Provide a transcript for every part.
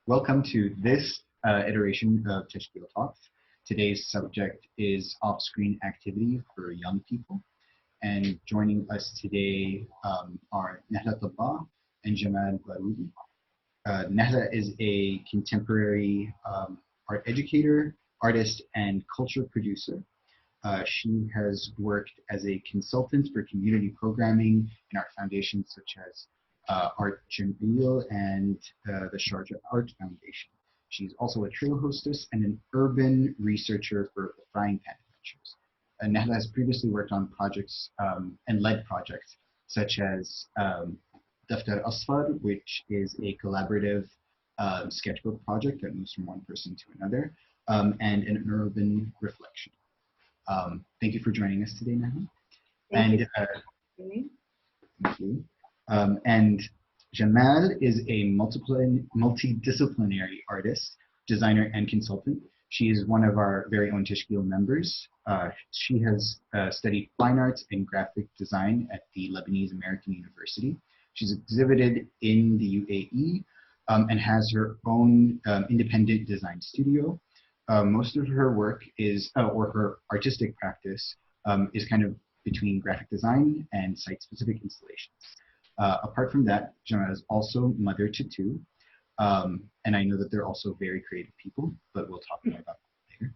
Welcome to this iteration of Tashkeel Talks. Today's subject is off-screen activity for young people. And joining us today are Nahla Tabbaa and Jamal Baroudy. Nahla is a contemporary art educator, artist, and culture producer. She has worked as a consultant for community programming in art foundations such as Art Jamal and the Sharjah Art Foundation. She's also a trail hostess and an urban researcher for the Frying Pan Adventures. Nahla has previously worked on projects and led projects such as Daftar Asfar, which is a collaborative sketchbook project that moves from one person to another, and an urban reflection. Thank you for joining us today, Nahla. Thank you. And Jamal is a multidisciplinary artist, designer, and consultant. She is one of our very own Tashkeel members. She has studied fine arts and graphic design at the Lebanese American University. She's exhibited in the UAE and has her own independent design studio. Most of her work is, or her artistic practice, is kind of between graphic design and site-specific installations. Apart from that, Jamal is also mother to two, and I know that they're also very creative people, but we'll talk more about that later.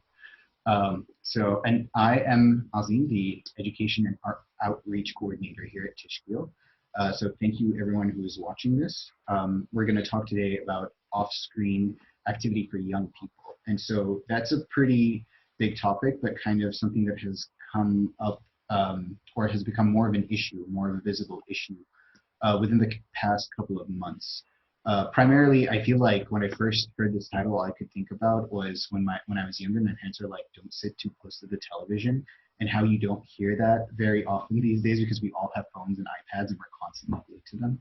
And I am Azim, the Education and Outreach Coordinator here at Tashkeel. So thank you everyone who is watching this. We're going to talk today about off-screen activity for young people. And so that's a pretty big topic, but kind of something that has come up or has become more of an issue, more of a visible issue within the past couple of months. Primarily, I feel like when I first heard this title, all I could think about was when I was younger, my parents were like, don't sit too close to the television, and how you don't hear that very often these days because we all have phones and iPads and we're constantly glued to them.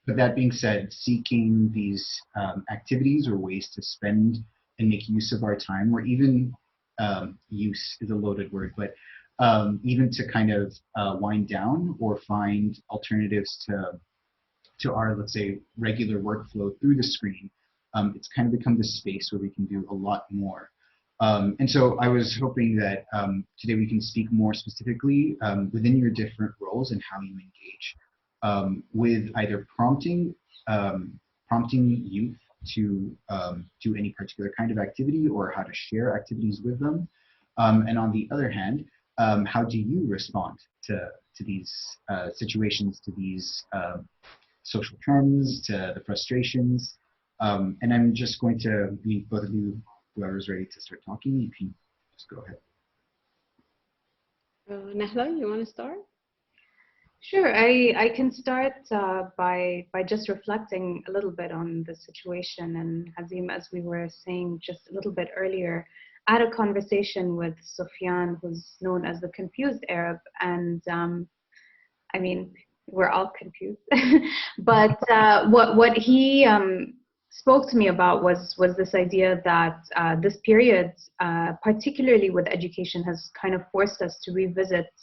But that being said, seeking these activities or ways to spend and make use of our time, or even use is a loaded word, but even to kind of wind down or find alternatives to our, let's say, regular workflow through the screen, it's kind of become this space where we can do a lot more. And so I was hoping that today we can speak more specifically within your different roles and how you engage with either prompting youth to do any particular kind of activity or how to share activities with them. And on the other hand, how do you respond to these situations, to these social trends, to the frustrations? And I'm just going to leave both of you, whoever's ready to start talking, you can just go ahead. Nahla, you want to start? Sure, I can start by just reflecting a little bit on the situation. And Azim, as we were saying just a little bit earlier, I had a conversation with Sufyan, who's known as the confused Arab, and I mean, we're all confused. But what he spoke to me about was this idea that this period, particularly with education, has kind of forced us to revisit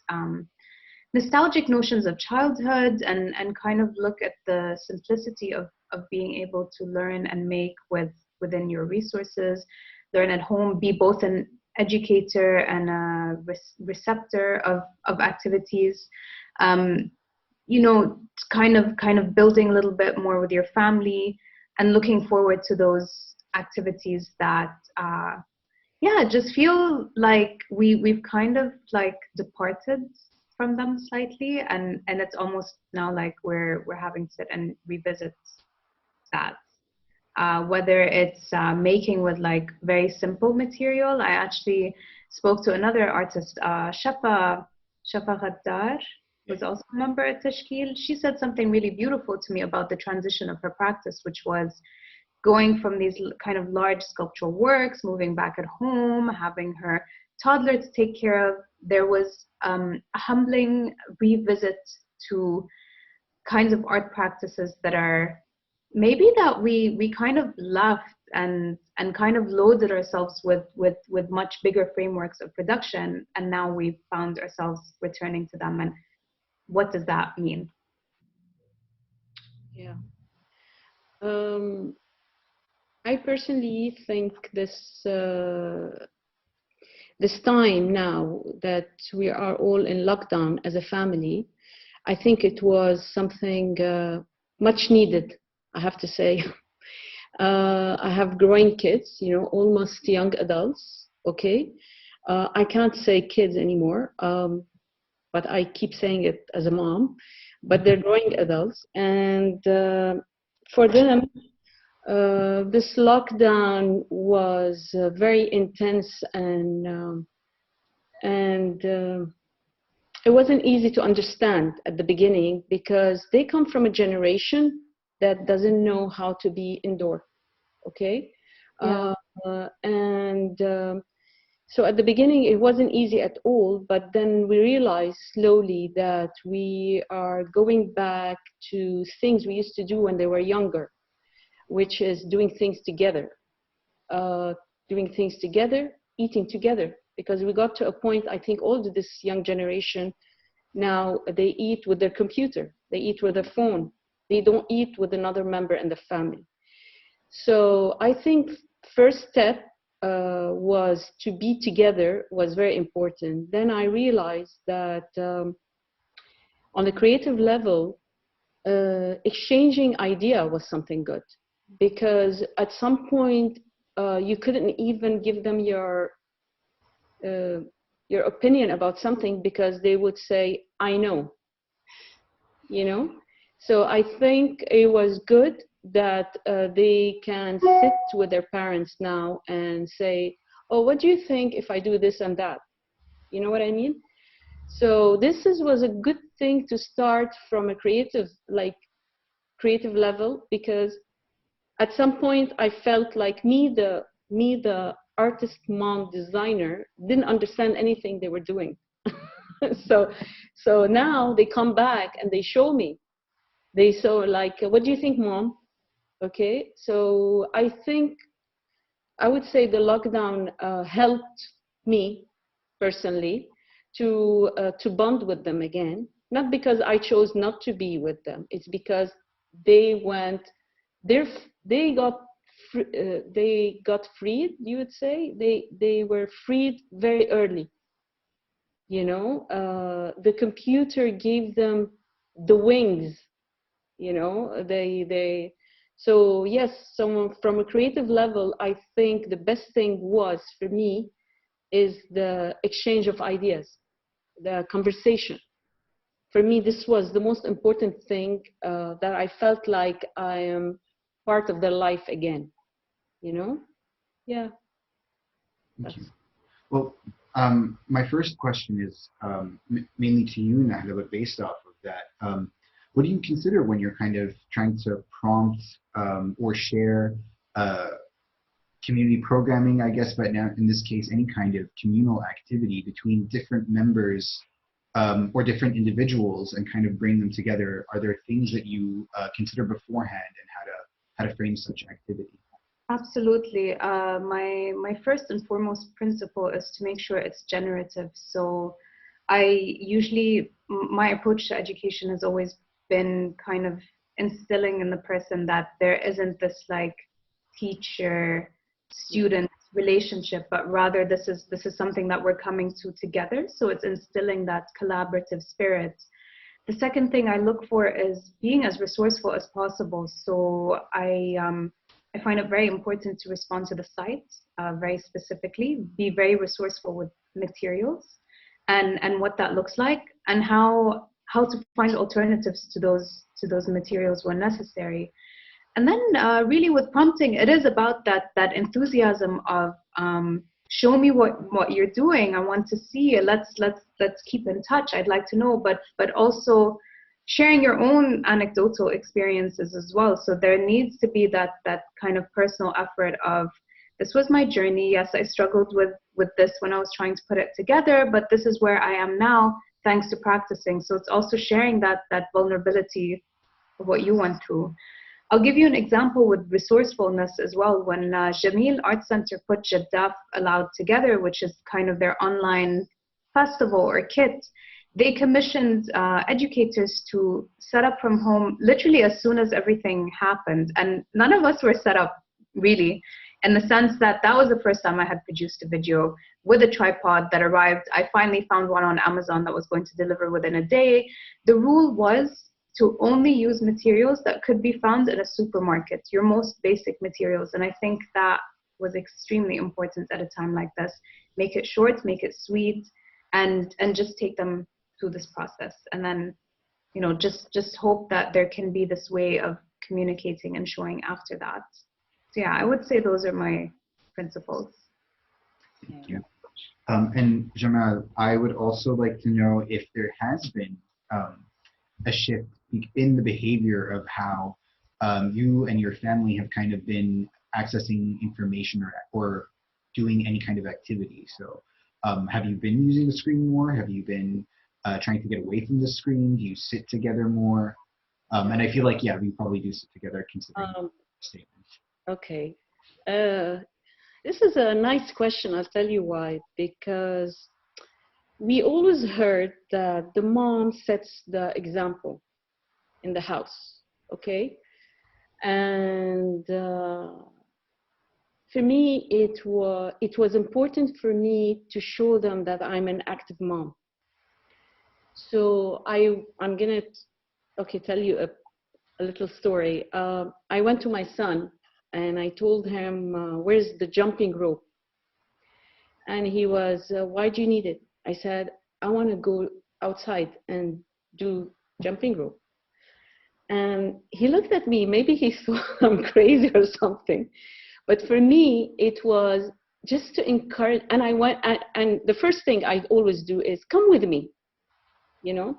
nostalgic notions of childhood and kind of look at the simplicity of being able to learn and make within your resources, learn at home, be both an educator and a receptor of activities. You know, kind of building a little bit more with your family and looking forward to those activities that just feel like we've kind of like departed from them slightly, and it's almost now like we're having to sit and revisit that. Whether it's making with like very simple material. I actually spoke to another artist, Shafa Ghaddar, was also a member at Tashkeel. She said something really beautiful to me about the transition of her practice, which was going from these kind of large sculptural works, moving back at home, having her toddler to take care of. There was a humbling revisit to kinds of art practices that are maybe that we kind of left and kind of loaded ourselves with much bigger frameworks of production, and now we've found ourselves returning to them. And what does that mean? Yeah. I personally think this time now that we are all in lockdown as a family, I think it was something much needed, I have to say. I have growing kids, you know, almost young adults, okay? I can't say kids anymore, but I keep saying it as a mom, but they're growing adults. And for them, this lockdown was very intense, and it wasn't easy to understand at the beginning because they come from a generation that doesn't know how to be indoor, okay? Yeah. So at the beginning, it wasn't easy at all, but then we realized slowly that we are going back to things we used to do when they were younger, which is doing things together, eating together. Because we got to a point, I think all of this young generation, now they eat with their computer, they eat with their phone, they don't eat with another member in the family. So I think first step was to be together was very important. Then I realized that on the creative level, exchanging idea was something good, because at some point you couldn't even give them your opinion about something because they would say, I know, you know? So I think it was good that they can sit with their parents now and say, oh, what do you think if I do this and that? You know what I mean? So this was a good thing to start from a creative level, because at some point I felt like the artist mom designer didn't understand anything they were doing. So now they come back and they show me. They saw like, what do you think, mom? Okay, so I think I would say the lockdown helped me personally to bond with them again. Not because I chose not to be with them. It's because they went, they got freed. You would say they were freed very early. You know, the computer gave them the wings. You know, so yes, so from a creative level, I think the best thing was for me is the exchange of ideas, the conversation. For me, this was the most important thing, that I felt like I am part of their life again, you know? Yeah. Thank you. Well, my first question is mainly to you, Nahla, but based off of that, what do you consider when you're kind of trying to prompt or share community programming, I guess, but now in this case, any kind of communal activity between different members or different individuals and kind of bring them together? Are there things that you consider beforehand and how to frame such activity? Absolutely. My first and foremost principle is to make sure it's generative. So my approach to education has always been kind of instilling in the person that there isn't this like teacher-student relationship, but rather this is something that we're coming to together. So it's instilling that collaborative spirit. The second thing I look for is being as resourceful as possible. So I find it very important to respond to the site very specifically, be very resourceful with materials and what that looks like, and how to find alternatives to those materials when necessary. And then really with prompting, it is about that enthusiasm of show me what you're doing. I want to see it. Let's keep in touch. I'd like to know, but also sharing your own anecdotal experiences as well. So there needs to be that kind of personal effort of, this was my journey. Yes, I struggled with this when I was trying to put it together, but this is where I am now thanks to practicing. So it's also sharing that vulnerability of what you went through. I'll give you an example with resourcefulness as well. When Jamil Art Center put Jaddaf Aloud together, which is kind of their online festival or kit, they commissioned educators to set up from home literally as soon as everything happened. And none of us were set up, really, in the sense that that was the first time I had produced a video with a tripod that arrived. I finally found one on Amazon that was going to deliver within a day. The rule was to only use materials that could be found in a supermarket, your most basic materials. And I think that was extremely important at a time like this. Make it short, make it sweet, and just take them through this process. And then, you know, just hope that there can be this way of communicating and showing after that. So yeah, I would say those are my principles. Thank you. And Jamal, I would also like to know if there has been a shift in the behavior of how you and your family have kind of been accessing information or doing any kind of activity. So have you been using the screen more? Have you been trying to get away from the screen? Do you sit together more? And I feel like, yeah, we probably do sit together considering the statement. Okay. This is a nice question. I'll tell you why. Because we always heard that the mom sets the example in the house, okay? And for me, it was important for me to show them that I'm an active mom. So I'm gonna tell you a little story. I went to my son and I told him, where's the jumping rope? And he was, why do you need it? I said, I want to go outside and do jumping rope. And he looked at me, maybe he thought I'm crazy or something. But for me, it was just to encourage. And I went, and the first thing I always do is come with me, you know?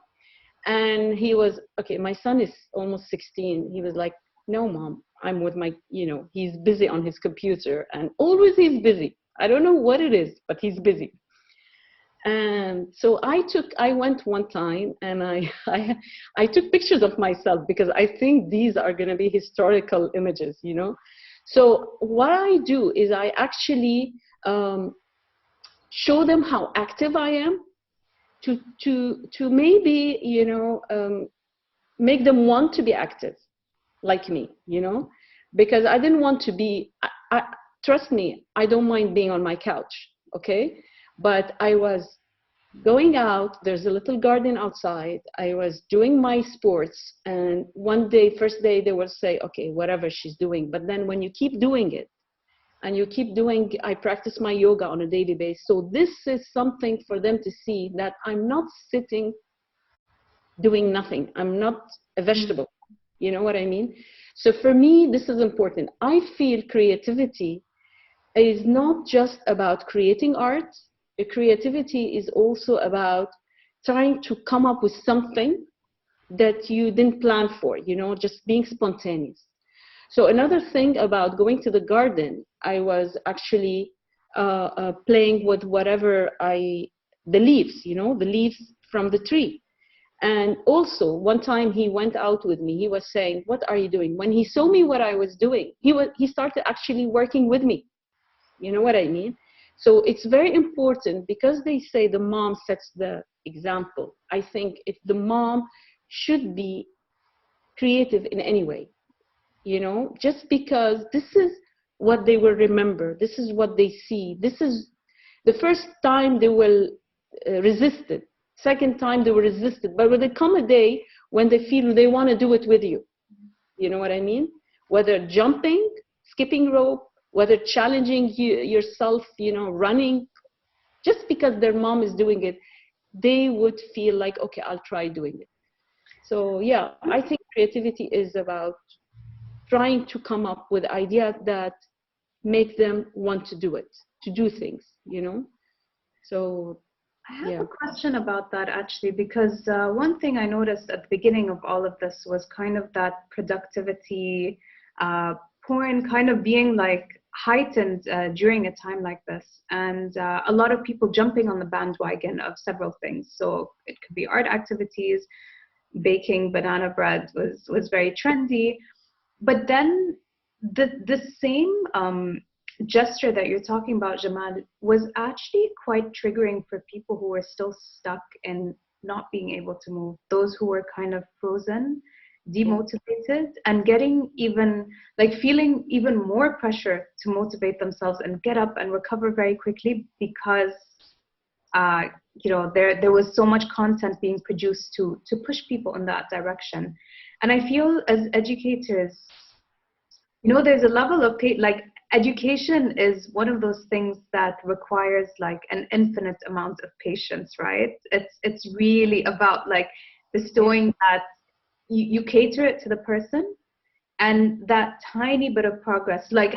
And he was, okay, my son is almost 16. He was like, no, Mom, I'm with my, you know, he's busy on his computer, and always he's busy. I don't know what it is, but he's busy. And so I went one time and I took pictures of myself because I think these are going to be historical images, you know. So what I do is I actually show them how active I am to maybe, you know, make them want to be active like me, you know, because I didn't want to be, trust me, I don't mind being on my couch, okay? But I was going out, there's a little garden outside, I was doing my sports, and one day, first day, they will say, okay, whatever she's doing. But then when you keep doing it, and you keep doing, I practice my yoga on a daily basis. So this is something for them to see that I'm not sitting doing nothing. I'm not a vegetable. You know what I mean? So for me, this is important. I feel creativity is not just about creating art. Creativity is also about trying to come up with something that you didn't plan for, you know, just being spontaneous. So another thing about going to the garden, I was actually playing with whatever the leaves, you know, the leaves from the tree. And also, one time he went out with me, he was saying, what are you doing? When he saw me what I was doing, he started actually working with me. You know what I mean? So it's very important because they say the mom sets the example. I think if the mom should be creative in any way, you know, just because this is what they will remember. This is what they see. This is the first time they will resist it. Second time they will resist it. But when there come a day when they feel they want to do it with you, you know what I mean? Whether jumping, skipping rope, whether challenging yourself, you know, running, just because their mom is doing it, they would feel like, okay, I'll try doing it. So yeah, I think creativity is about trying to come up with ideas that make them want to do it, to do things, you know? So I have a question about that actually, because one thing I noticed at the beginning of all of this was kind of that productivity porn kind of being like heightened during a time like this, and a lot of people jumping on the bandwagon of several things. So it could be art activities, baking banana bread was very trendy, but then the same gesture that you're talking about, Jamal, was actually quite triggering for people who were still stuck in not being able to move, those who were kind of frozen demotivated and getting even like feeling even more pressure to motivate themselves and get up and recover very quickly because there was so much content being produced to push people in that direction. And I feel as educators, there's a level of like education is one of those things that requires like an infinite amount of patience, right? It's really about like bestowing that you cater it to the person and that tiny bit of progress. Like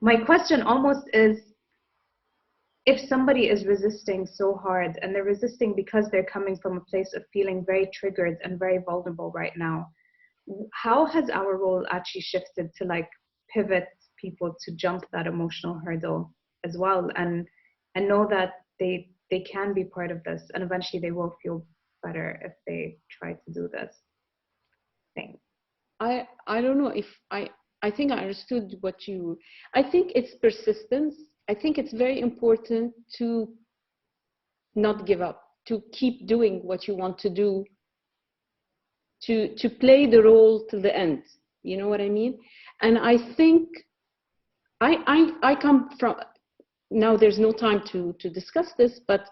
my question almost is, if somebody is resisting so hard and they're resisting because they're coming from a place of feeling very triggered and very vulnerable right now, how has our role actually shifted to like pivot people to jump that emotional hurdle as well and know that they can be part of this and eventually they will feel better if they try to do this thing? I don't know if I think I understood what you, I think it's persistence. I think it's very important to not give up, to keep doing what you want to do, to play the role till the end. You know what I mean? And I think I come from, now there's no time to discuss this, but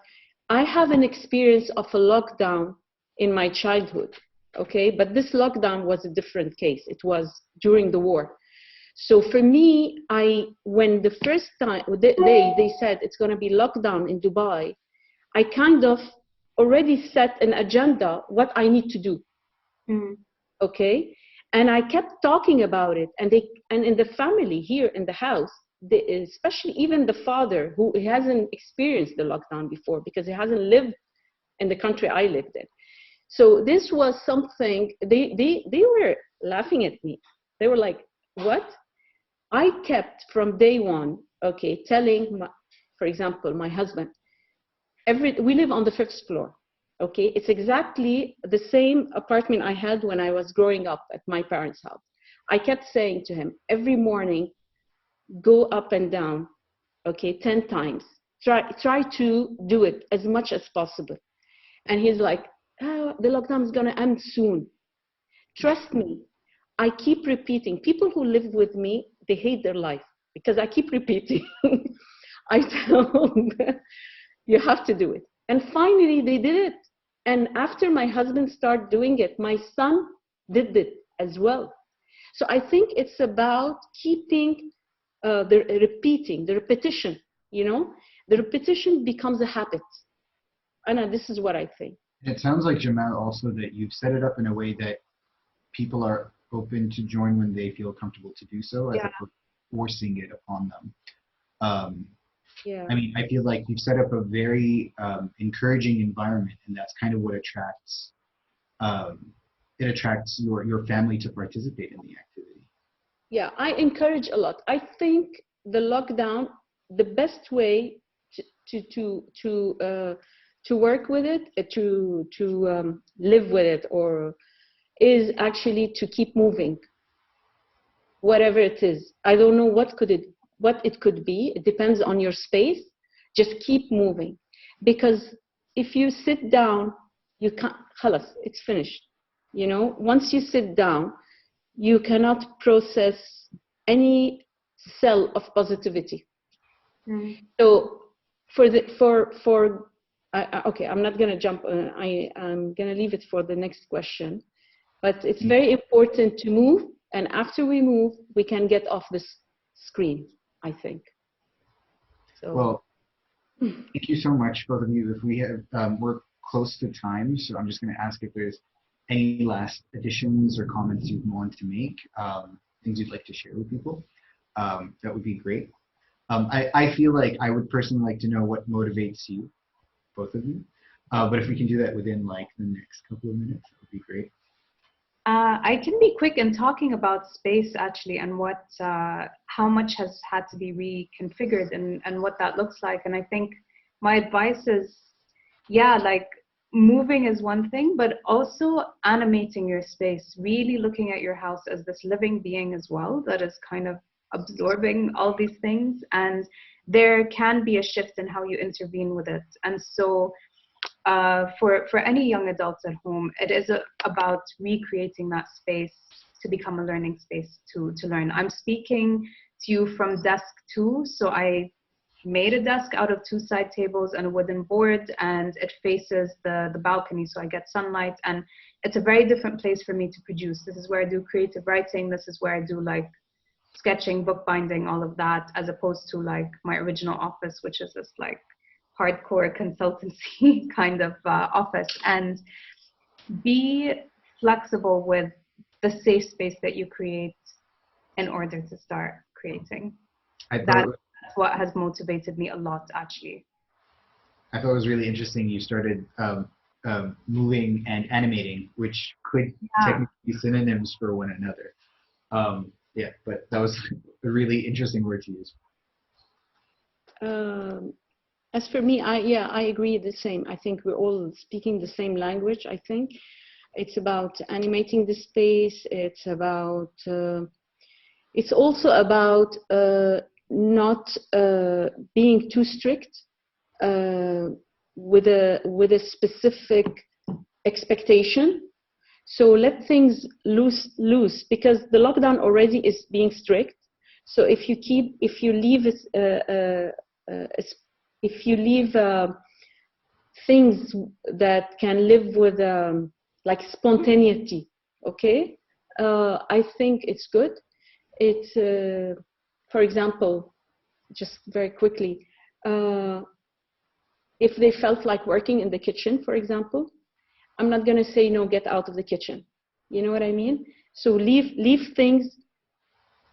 I have an experience of a lockdown in my childhood, okay? But this lockdown was a different case. It was during the war. So for me, when the first time they said it's going to be lockdown in Dubai, I kind of already set an agenda, what I need to do, okay? And I kept talking about it. And in the family here in the house, especially even the father who hasn't experienced the lockdown before because he hasn't lived in the country I lived in. So this was something, they were laughing at me. They were like, what? I kept from day one, okay, telling, for example, my husband, we live on the 5th floor, okay? It's exactly the same apartment I had when I was growing up at my parents' house. I kept saying to him, every morning, go up and down, okay, 10 times. Try to do it as much as possible. And he's like, oh, the lockdown is gonna end soon. Trust me, I keep repeating. People who live with me, they hate their life because I keep repeating. I tell them, you have to do it. And finally, they did it. And after my husband started doing it, my son did it as well. So I think it's about keeping the repetition, the repetition becomes a habit. And this is what I think. It sounds like, Jamal, also that you've set it up in a way that people are open to join when they feel comfortable to do so, as opposed to forcing it upon them. Yeah. I mean, I feel like you've set up a very encouraging environment, and that's kind of what attracts your family to participate in the activity. Yeah, I encourage a lot. I think the lockdown, the best way to work with it, to live with it, is actually to keep moving, whatever it is. I don't know what it could be. It depends on your space. Just keep moving, because if you sit down, you can't. Khalas, it's finished. Once you sit down, you cannot process any cell of positivity. So okay, I'm not going to jump. I'm going to leave it for the next question. But it's very important to move, and after we move, we can get off this screen, I think. So. Well, thank you so much, both of you. If we have, we're close to time, so I'm just going to ask if there's any last additions or comments you want to make, things you'd like to share with people. That would be great. I feel like I would personally like to know what motivates you, both of you. But if we can do that within like the next couple of minutes, that would be great. I can be quick in talking about space actually, and how much has had to be reconfigured and what that looks like. And I think my advice is, like moving is one thing, but also animating your space, really looking at your house as this living being as well, that is kind of absorbing all these things. And there can be a shift in how you intervene with it. And so for any young adults at home, it is about recreating that space to become a learning space to learn. I'm speaking to you from desk 2, so I made a desk out of 2 side tables and a wooden board, and it faces the balcony, so I get sunlight, and it's a very different place for me to produce. This is where I do creative writing. This is where I do like sketching, bookbinding, all of that, as opposed to like my original office, which is this like hardcore consultancy kind of office. And be flexible with the safe space that you create in order to start creating. That's what has motivated me a lot, actually. I thought it was really interesting. You started moving and animating, which could technically be synonyms for one another. Yeah, but that was a really interesting word to use. As for me, I agree the same. I think we're all speaking the same language. I think it's about animating the space. It's about. It's also about not being too strict with a specific expectation. So let things loose, because the lockdown already is being strict. So if you leave things that can live with like spontaneity, okay, I think it's good. It's for example, just very quickly, if they felt like working in the kitchen, for example, I'm not going to say, no, get out of the kitchen. You know what I mean? So leave things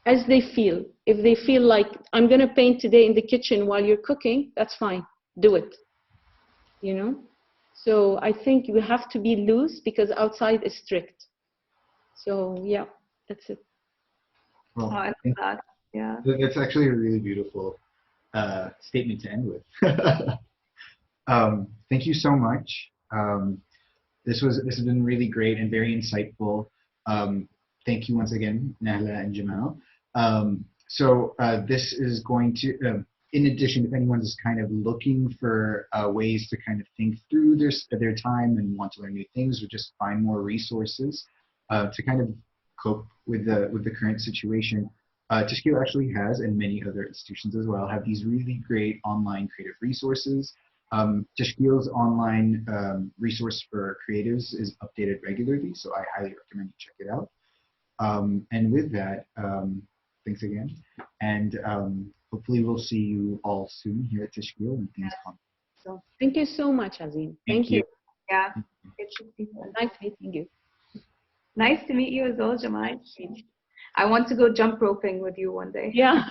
as they feel. If they feel like, I'm going to paint today in the kitchen while you're cooking, that's fine. Do it. You know? So I think you have to be loose because outside is strict. So yeah, that's it. Well, I love that. Yeah. That's actually a really beautiful statement to end with. Thank you so much. This has been really great and very insightful. Thank you once again, Nahla and Jamal. So this is going to, in addition, if anyone's kind of looking for ways to kind of think through their time and want to learn new things or just find more resources to kind of cope with the current situation, Tashkeel actually has, and many other institutions as well, have these really great online creative resources. Tashkeel's online resource for creatives is updated regularly, so I highly recommend you check it out. And with that, thanks again, and hopefully we'll see you all soon here at Tashkeel when things come. So thank you so much, Azim. Thank you. Yeah, good to see you. Nice meeting you. Nice to meet you as well, Jamal. I want to go jump roping with you one day. Yeah.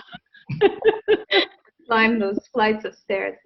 Climb those flights of stairs.